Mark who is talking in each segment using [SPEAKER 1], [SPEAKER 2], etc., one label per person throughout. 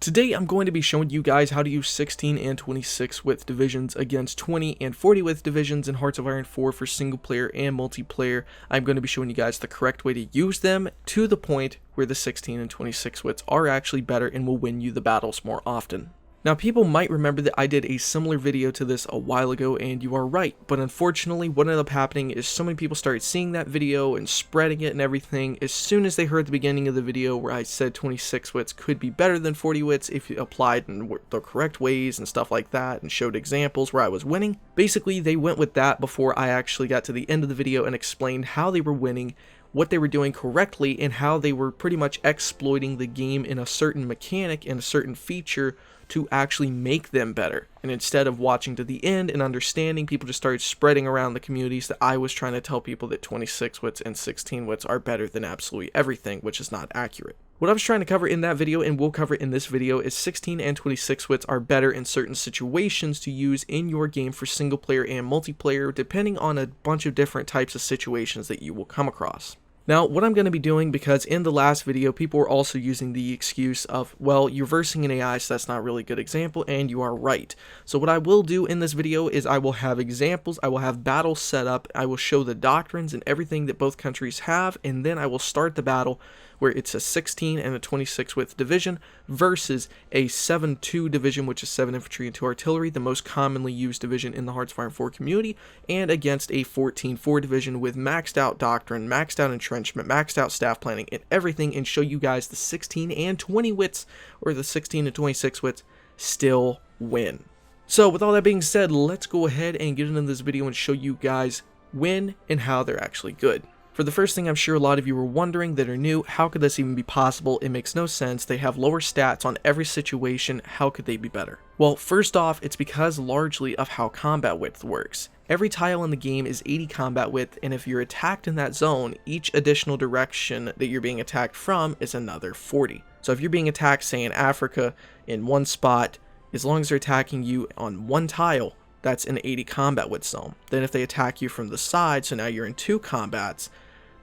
[SPEAKER 1] Today I'm going to be showing you guys how to use 16 and 26 width divisions against 20 and 40 width divisions in Hearts of Iron 4 for single player and multiplayer. I'm going to be showing you guys the correct way to use them to the point where the 16 and 26 widths are actually better and will win you the battles more often. Now, people might remember that I did a similar video to this a while ago, and you are right, but unfortunately what ended up happening is so many people started seeing that video and spreading it and everything as soon as they heard the beginning of the video where I said 26 widths could be better than 40 widths if you applied in the correct ways and stuff like that and showed examples where I was winning. Basically, they went with that before I actually got to the end of the video and explained how they were winning, what they were doing correctly, and how they were pretty much exploiting the game in a certain mechanic and a certain feature to actually make them better. And instead of watching to the end and understanding, people just started spreading around the communities that I was trying to tell people that 26 widths and 16 widths are better than absolutely everything, which is not accurate. What I was trying to cover in that video, and we'll cover in this video, is 16 and 26 widths are better in certain situations to use in your game for single player and multiplayer, depending on a bunch of different types of situations that you will come across. Now, what I'm going to be doing, because in the last video, people were also using the excuse of, well, you're versing an AI, so that's not a really good example, and you are right. So what I will do in this video is I will have examples, I will have battles set up, I will show the doctrines and everything that both countries have, and then I will start the battle where it's a 16 and a 26 width division versus a 7-2 division, which is 7 infantry and 2 artillery, the most commonly used division in the Hearts of Iron 4 community, and against a 14-4 division with maxed out doctrine, maxed out entrenchment, maxed out staff planning, and everything, and show you guys the 16 and 20 widths, or the 16 and 26 widths, still win. So with all that being said, let's go ahead and get into this video and show you guys when and how they're actually good. For the first thing, I'm sure a lot of you were wondering that are new, how could this even be possible? It makes no sense. They have lower stats on every situation. How could they be better? Well, first off, it's because largely of how combat width works. Every tile in the game is 80 combat width, and if you're attacked in that zone, each additional direction that you're being attacked from is another 40. So if you're being attacked, say in Africa, in one spot, as long as they're attacking you on one tile, that's an 80 combat width zone. Then if they attack you from the side, so now you're in 2 combats,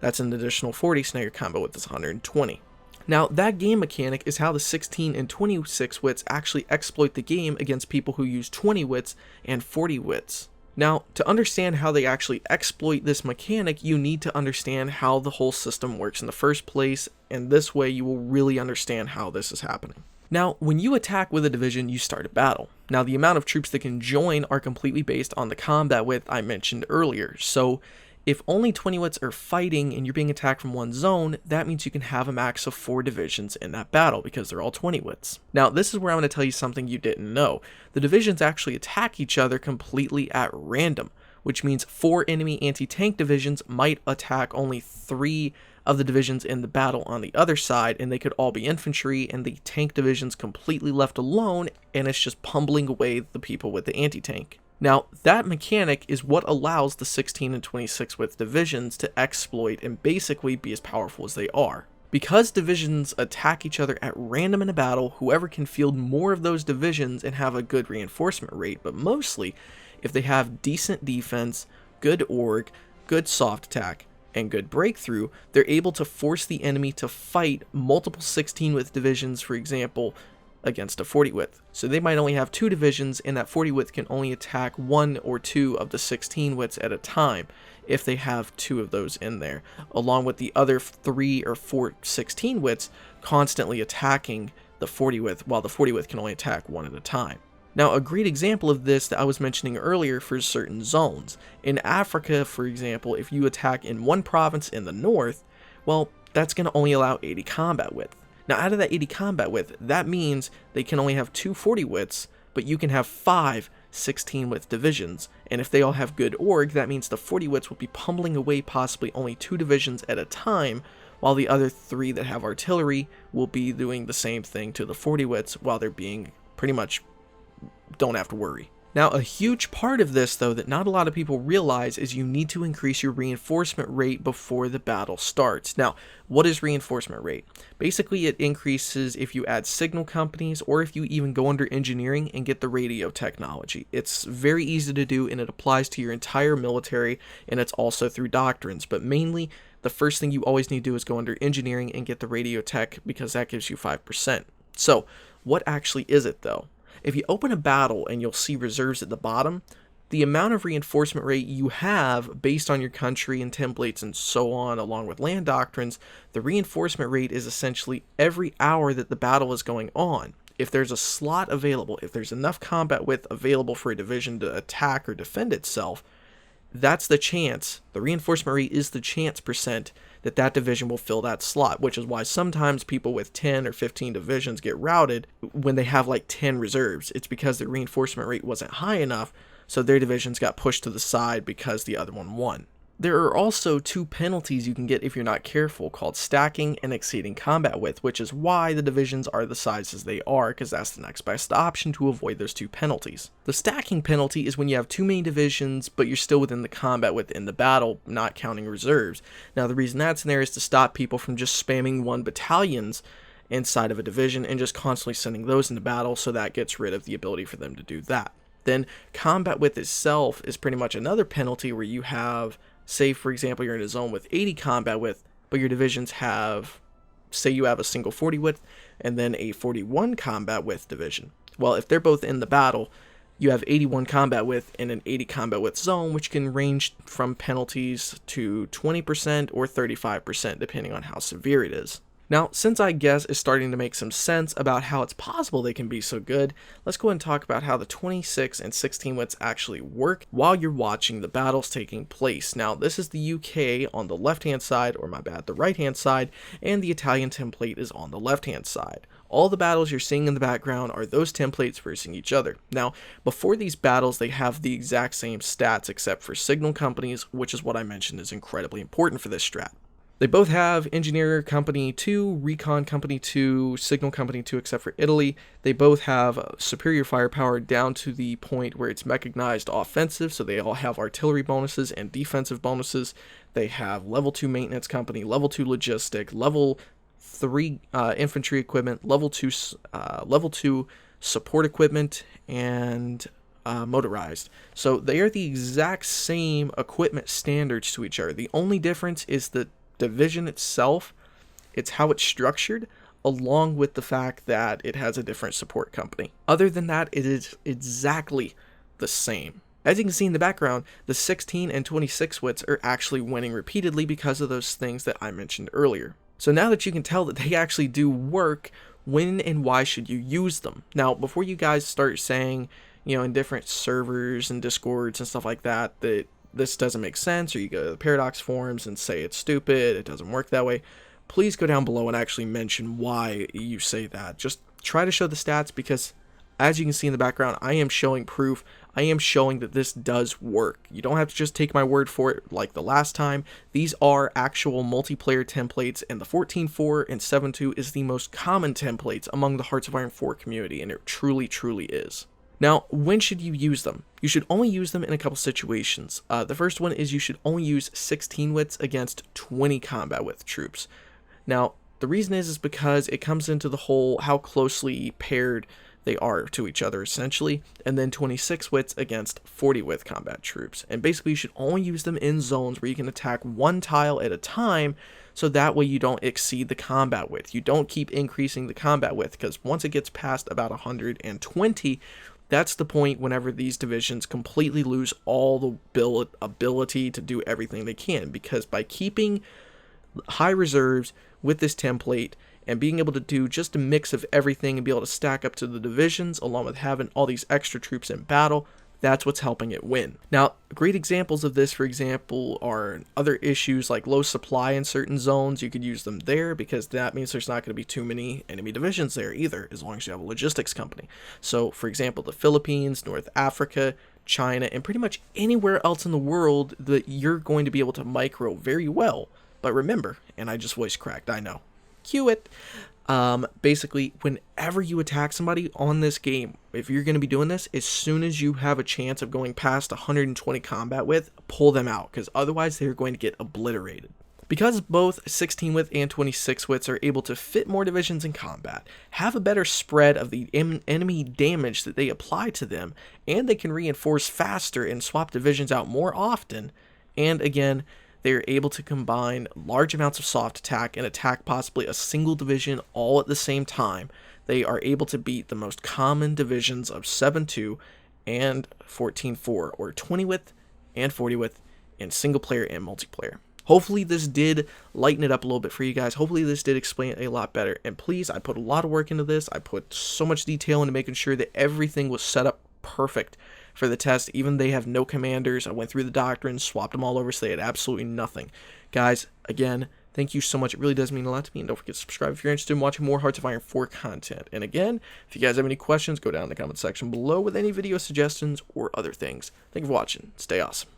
[SPEAKER 1] that's an additional 40, so now your combat width is 120. Now, that game mechanic is how the 16 and 26 widths actually exploit the game against people who use 20 widths and 40 widths. Now, to understand how they actually exploit this mechanic, you need to understand how the whole system works in the first place, and this way you will really understand how this is happening. Now, when you attack with a division, you start a battle. Now, the amount of troops that can join are completely based on the combat width I mentioned earlier. So, if only 20 widths are fighting and you're being attacked from one zone, that means you can have a max of 4 divisions in that battle because they're all 20 widths. Now, this is where I'm going to tell you something you didn't know. The divisions actually attack each other completely at random, which means 4 enemy anti-tank divisions might attack only 3 of the divisions in the battle on the other side, and they could all be infantry, and the tank division's completely left alone, and it's just pummeling away the people with the anti-tank. Now, that mechanic is what allows the 16 and 26 width divisions to exploit and basically be as powerful as they are. Because divisions attack each other at random in a battle, whoever can field more of those divisions and have a good reinforcement rate, but mostly if they have decent defense, good org, good soft attack, and good breakthrough, they're able to force the enemy to fight multiple 16 width divisions, for example, against a 40 width. So they might only have 2 divisions, and that 40 width can only attack 1 or 2 of the 16 widths at a time if they have 2 of those in there, along with the other 3 or 4 16 widths constantly attacking the 40 width, while the 40 width can only attack 1 at a time. Now, a great example of this that I was mentioning earlier for certain zones. In Africa, for example, if you attack in one province in the north, well, that's going to only allow 80 combat width. Now, out of that 80 combat width, that means they can only have 2 40 widths, but you can have 5 16 width divisions, and if they all have good org, that means the 40 widths will be pummeling away possibly only 2 divisions at a time, while the other 3 that have artillery will be doing the same thing to the 40 widths while they're being pretty much don't have to worry. Now, a huge part of this, though, that not a lot of people realize is you need to increase your reinforcement rate before the battle starts. Now, what is reinforcement rate? Basically, it increases if you add signal companies or if you even go under engineering and get the radio technology. It's very easy to do, and it applies to your entire military, and it's also through doctrines. But mainly, the first thing you always need to do is go under engineering and get the radio tech, because that gives you 5%. So, What actually is it though? If you open a battle and you'll see reserves at the bottom, the amount of reinforcement rate you have based on your country and templates and so on, along with land doctrines, the reinforcement rate is essentially every hour that the battle is going on. If there's a slot available, if there's enough combat width available for a division to attack or defend itself, that's the chance. The reinforcement rate is the chance percent that that division will fill that slot, which is why sometimes people with 10 or 15 divisions get routed when they have like 10 reserves. It's because the reinforcement rate wasn't high enough, so their divisions got pushed to the side because the other one won. There are also 2 penalties you can get if you're not careful, called stacking and exceeding combat width, which is why the divisions are the sizes they are, because that's the next best option to avoid those 2 penalties. The stacking penalty is when you have too many divisions, but you're still within the combat width in the battle, not counting reserves. Now the reason that's in there is to stop people from just spamming 1 battalions inside of a division and just constantly sending those into battle, so that gets rid of the ability for them to do that. Then combat width itself is pretty much another penalty where you have, say for example, you're in a zone with 80 combat width, but your divisions have, say you have a single 40 width and then a 41 combat width division. Well, if they're both in the battle, you have 81 combat width in an 80 combat width zone, which can range from penalties to 20% or 35% depending on how severe it is. Now, since I guess is starting to make some sense about how it's possible they can be so good, let's go ahead and talk about how the 26 and 16 widths actually work while you're watching the battles taking place. Now, this is the UK on the left-hand side, or my bad, the right-hand side, and the Italian template is on the left-hand side. All the battles you're seeing in the background are those templates versus each other. Now, before these battles, they have the exact same stats except for signal companies, which is what I mentioned is incredibly important for this strat. They both have Engineer Company 2, Recon Company 2, Signal Company 2 except for Italy. They both have superior firepower down to the point where it's mechanized offensive, so they all have artillery bonuses and defensive bonuses. They have level 2 Maintenance Company, level 2 Logistic, level 3 Infantry Equipment, level 2 Support Equipment, and motorized. So they are the exact same equipment standards to each other. The only difference is the division itself, it's how it's structured, along with the fact that it has a different support company. Other than that, it is exactly the same. As you can see in the background, the 16 and 26 widths are actually winning repeatedly because of those things that I mentioned earlier. So now that you can tell that they actually do work, when and why should you use them? Now, before you guys start saying, in different servers and discords and stuff like that, that this doesn't make sense, or you go to the Paradox forums and say it's stupid, it doesn't work that way, please go down below and actually mention why you say that. Just try to show the stats, because as you can see in the background, I am showing proof. I am showing that this does work. You don't have to just take my word for it like the last time. These are actual multiplayer templates, and the 14.4 and 7.2 is the most common templates among the Hearts of Iron 4 community, and it truly, truly is. Now, when should you use them? You should only use them in a couple situations. The first one is you should only use 16 widths against 20 combat width troops. Now, the reason is because it comes into the whole how closely paired they are to each other, essentially, and then 26 widths against 40 width combat troops. And basically, you should only use them in zones where you can attack one tile at a time, so that way you don't exceed the combat width. You don't keep increasing the combat width, because once it gets past about 120, that's the point whenever these divisions completely lose all the ability to do everything they can, because by keeping high reserves with this template and being able to do just a mix of everything and be able to stack up to the divisions along with having all these extra troops in battle, that's what's helping it win. Now, great examples of this, for example, are other issues like low supply in certain zones. You could use them there, because that means there's not going to be too many enemy divisions there either, as long as you have a logistics company. So, for example, the Philippines, North Africa, China, and pretty much anywhere else in the world that you're going to be able to micro very well. But remember, and I just voice cracked, I know. Cue it. Basically, whenever you attack somebody on this game, if you're going to be doing this, as soon as you have a chance of going past 120 combat width, pull them out, because otherwise they're going to get obliterated. Because both 16 width and 26 widths are able to fit more divisions in combat, have a better spread of the enemy damage that they apply to them, and they can reinforce faster and swap divisions out more often, and again, they are able to combine large amounts of soft attack and attack possibly a single division all at the same time. they are able to beat the most common divisions of 7-2 and 14-4, or 20 width and 40 width in single player and multiplayer. Hopefully this did lighten it up a little bit for you guys. Hopefully this did explain it a lot better. And please, I put a lot of work into this. I put so much detail into making sure that everything was set up perfect for the test. Even they have no commanders. I went through the doctrines, swapped them all over so they had absolutely nothing. Guys, again, thank you so much. It really does mean a lot to me. And don't forget to subscribe if you're interested in watching more Hearts of Iron 4 content. And again, if you guys have any questions, go down in the comment section below with any video suggestions or other things. Thank you for watching. Stay awesome.